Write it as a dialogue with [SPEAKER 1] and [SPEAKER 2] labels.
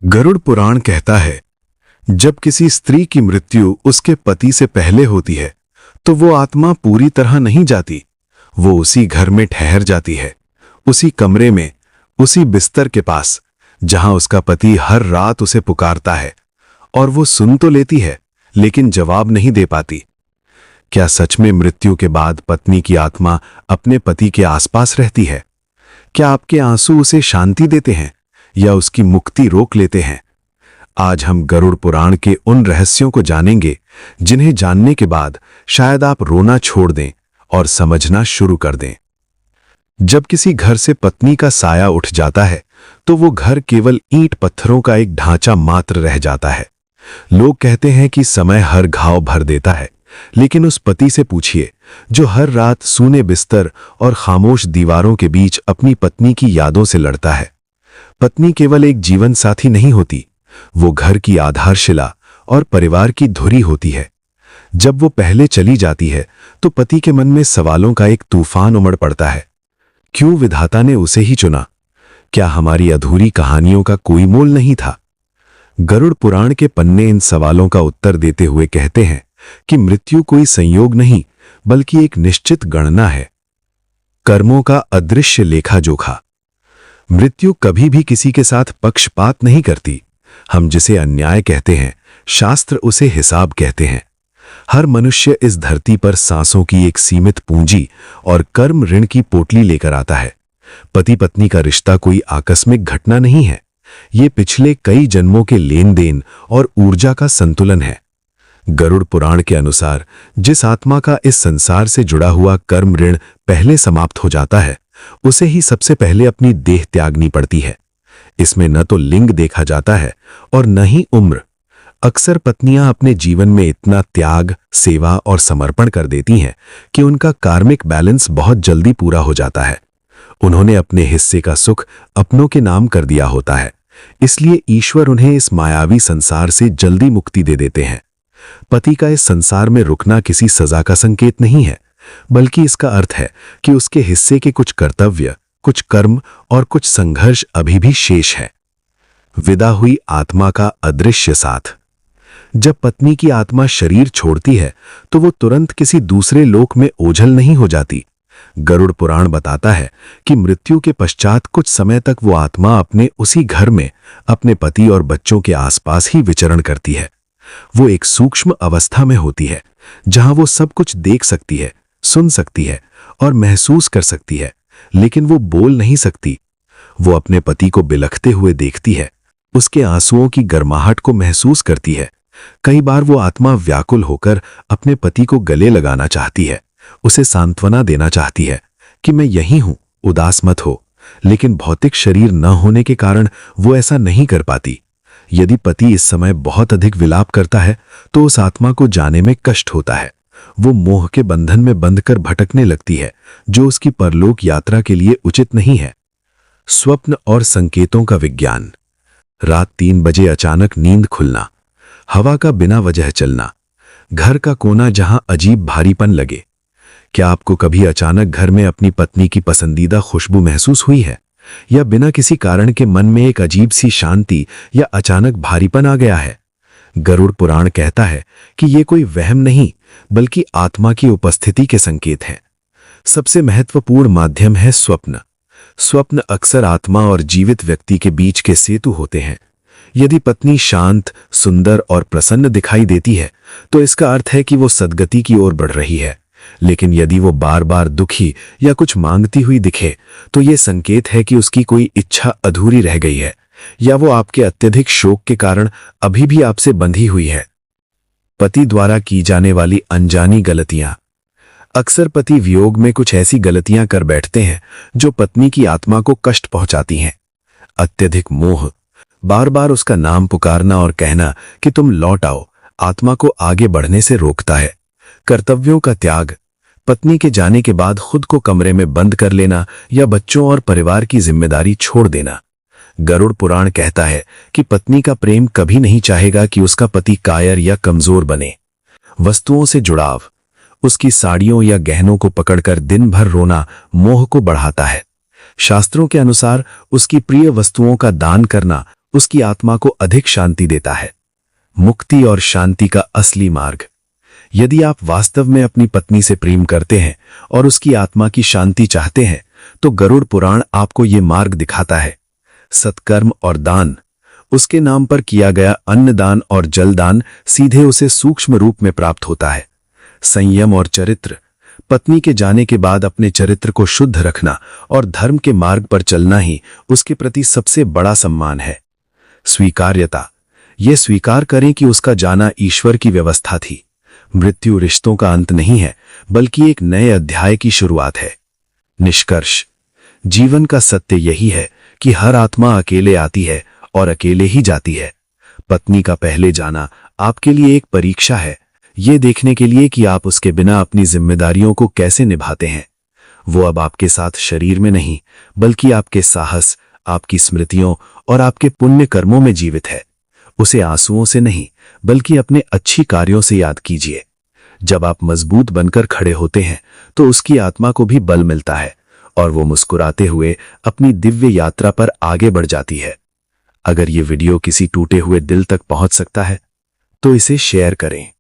[SPEAKER 1] गरुड़ पुराण कहता है, जब किसी स्त्री की मृत्यु उसके पति से पहले होती है तो वो आत्मा पूरी तरह नहीं जाती। वो उसी घर में ठहर जाती है, उसी कमरे में, उसी बिस्तर के पास जहां उसका पति हर रात उसे पुकारता है। और वो सुन तो लेती है लेकिन जवाब नहीं दे पाती। क्या सच में मृत्यु के बाद पत्नी की आत्मा अपने पति के आसपास रहती है? क्या आपके आंसू उसे शांति देते हैं या उसकी मुक्ति रोक लेते हैं? आज हम गरुड़ पुराण के उन रहस्यों को जानेंगे जिन्हें जानने के बाद शायद आप रोना छोड़ दें और समझना शुरू कर दें। जब किसी घर से पत्नी का साया उठ जाता है तो वो घर केवल ईंट पत्थरों का एक ढांचा मात्र रह जाता है। लोग कहते हैं कि समय हर घाव भर देता है, लेकिन उस पति से पूछिए जो हर रात सूने बिस्तर और खामोश दीवारों के बीच अपनी पत्नी की यादों से लड़ता है। पत्नी केवल एक जीवन साथी नहीं होती, वो घर की आधारशिला और परिवार की धुरी होती है। जब वो पहले चली जाती है तो पति के मन में सवालों का एक तूफान उमड़ पड़ता है। क्यों विधाता ने उसे ही चुना? क्या हमारी अधूरी कहानियों का कोई मोल नहीं था? गरुड़ पुराण के पन्ने इन सवालों का उत्तर देते हुए कहते हैं कि मृत्यु कोई संयोग नहीं बल्कि एक निश्चित गणना है, कर्मों का अदृश्य लेखा जोखा। मृत्यु कभी भी किसी के साथ पक्षपात नहीं करती। हम जिसे अन्याय कहते हैं, शास्त्र उसे हिसाब कहते हैं। हर मनुष्य इस धरती पर सांसों की एक सीमित पूंजी और कर्म ऋण की पोटली लेकर आता है। पति पत्नी का रिश्ता कोई आकस्मिक घटना नहीं है, ये पिछले कई जन्मों के लेन देन और ऊर्जा का संतुलन है। गरुड़ पुराण के अनुसार जिस आत्मा का इस संसार से जुड़ा हुआ कर्म ऋण पहले समाप्त हो जाता है, उसे ही सबसे पहले अपनी देह त्यागनी पड़ती है। इसमें न तो लिंग देखा जाता है और न ही उम्र। अक्सर पत्नियां अपने जीवन में इतना त्याग, सेवा और समर्पण कर देती हैं कि उनका कार्मिक बैलेंस बहुत जल्दी पूरा हो जाता है। उन्होंने अपने हिस्से का सुख अपनों के नाम कर दिया होता है, इसलिए ईश्वर उन्हें इस मायावी संसार से जल्दी मुक्ति दे देते हैं। पति का इस संसार में रुकना किसी सजा का संकेत नहीं है, बल्कि इसका अर्थ है कि उसके हिस्से के कुछ कर्तव्य, कुछ कर्म और कुछ संघर्ष अभी भी शेष है। विदा हुई आत्मा का अदृश्य साथ। जब पत्नी की आत्मा शरीर छोड़ती है तो वो तुरंत किसी दूसरे लोक में ओझल नहीं हो जाती। गरुड़ पुराण बताता है कि मृत्यु के पश्चात कुछ समय तक वो आत्मा अपने उसी घर में अपने पति और बच्चों के आसपास ही विचरण करती है। वो एक सूक्ष्म अवस्था में होती है जहां वो सब कुछ देख सकती है, सुन सकती है और महसूस कर सकती है, लेकिन वो बोल नहीं सकती। वो अपने पति को बिलखते हुए देखती है, उसके आंसुओं की गर्माहट को महसूस करती है। कई बार वो आत्मा व्याकुल होकर अपने पति को गले लगाना चाहती है, उसे सांत्वना देना चाहती है कि मैं यहीं हूं, उदास मत हो, लेकिन भौतिक शरीर न होने के कारण वो ऐसा नहीं कर पाती। यदि पति इस समय बहुत अधिक विलाप करता है तो उस आत्मा को जाने में कष्ट होता है। वो मोह के बंधन में बंधकर भटकने लगती है, जो उसकी परलोक यात्रा के लिए उचित नहीं है। स्वप्न और संकेतों का विज्ञान। रात 3 बजे अचानक नींद खुलना, हवा का बिना वजह चलना, घर का कोना जहां अजीब भारीपन लगे। क्या आपको कभी अचानक घर में अपनी पत्नी की पसंदीदा खुशबू महसूस हुई है, या बिना किसी कारण के मन में एक अजीब सी शांति या अचानक भारीपन आ गया है? गरुड़ पुराण कहता है कि ये कोई वहम नहीं बल्कि आत्मा की उपस्थिति के संकेत हैं। सबसे महत्वपूर्ण माध्यम है स्वप्न। स्वप्न अक्सर आत्मा और जीवित व्यक्ति के बीच के सेतु होते हैं। यदि पत्नी शांत, सुंदर और प्रसन्न दिखाई देती है तो इसका अर्थ है कि वो सद्गति की ओर बढ़ रही है। लेकिन यदि वो बार बार दुखी या कुछ मांगती हुई दिखे तो ये संकेत है कि उसकी कोई इच्छा अधूरी रह गई है, या वो आपके अत्यधिक शोक के कारण अभी भी आपसे बंधी हुई है। पति द्वारा की जाने वाली अनजानी गलतियां। अक्सर पति वियोग में कुछ ऐसी गलतियां कर बैठते हैं जो पत्नी की आत्मा को कष्ट पहुंचाती हैं। अत्यधिक मोह, बार बार उसका नाम पुकारना और कहना कि तुम लौट आओ, आत्मा को आगे बढ़ने से रोकता है। कर्तव्यों का त्याग, पत्नी के जाने के बाद खुद को कमरे में बंद कर लेना या बच्चों और परिवार की जिम्मेदारी छोड़ देना। गरुड़ पुराण कहता है कि पत्नी का प्रेम कभी नहीं चाहेगा कि उसका पति कायर या कमजोर बने। वस्तुओं से जुड़ाव, उसकी साड़ियों या गहनों को पकड़कर दिन भर रोना मोह को बढ़ाता है। शास्त्रों के अनुसार उसकी प्रिय वस्तुओं का दान करना उसकी आत्मा को अधिक शांति देता है। मुक्ति और शांति का असली मार्ग। यदि आप वास्तव में अपनी पत्नी से प्रेम करते हैं और उसकी आत्मा की शांति चाहते हैं, तो गरुड़ पुराण आपको ये मार्ग दिखाता है। सत्कर्म और दान। उसके नाम पर किया गया अन्नदान और जलदान सीधे उसे सूक्ष्म रूप में प्राप्त होता है। संयम और चरित्र। पत्नी के जाने के बाद अपने चरित्र को शुद्ध रखना और धर्म के मार्ग पर चलना ही उसके प्रति सबसे बड़ा सम्मान है। स्वीकार्यता। ये स्वीकार करें कि उसका जाना ईश्वर की व्यवस्था थी। मृत्यु रिश्तों का अंत नहीं है, बल्कि एक नए अध्याय की शुरुआत है। निष्कर्ष। जीवन का सत्य यही है कि हर आत्मा अकेले आती है और अकेले ही जाती है। पत्नी का पहले जाना आपके लिए एक परीक्षा है, ये देखने के लिए कि आप उसके बिना अपनी जिम्मेदारियों को कैसे निभाते हैं। वो अब आपके साथ शरीर में नहीं, बल्कि आपके साहस, आपकी स्मृतियों और आपके पुण्य कर्मों में जीवित है। उसे आंसुओं से नहीं, बल्कि अपने अच्छी कार्यों से याद कीजिए। जब आप मजबूत बनकर खड़े होते हैं, तो उसकी आत्मा को भी बल मिलता है और वो मुस्कुराते हुए अपनी दिव्य यात्रा पर आगे बढ़ जाती है। अगर ये वीडियो किसी टूटे हुए दिल तक पहुंच सकता है, तो इसे शेयर करें।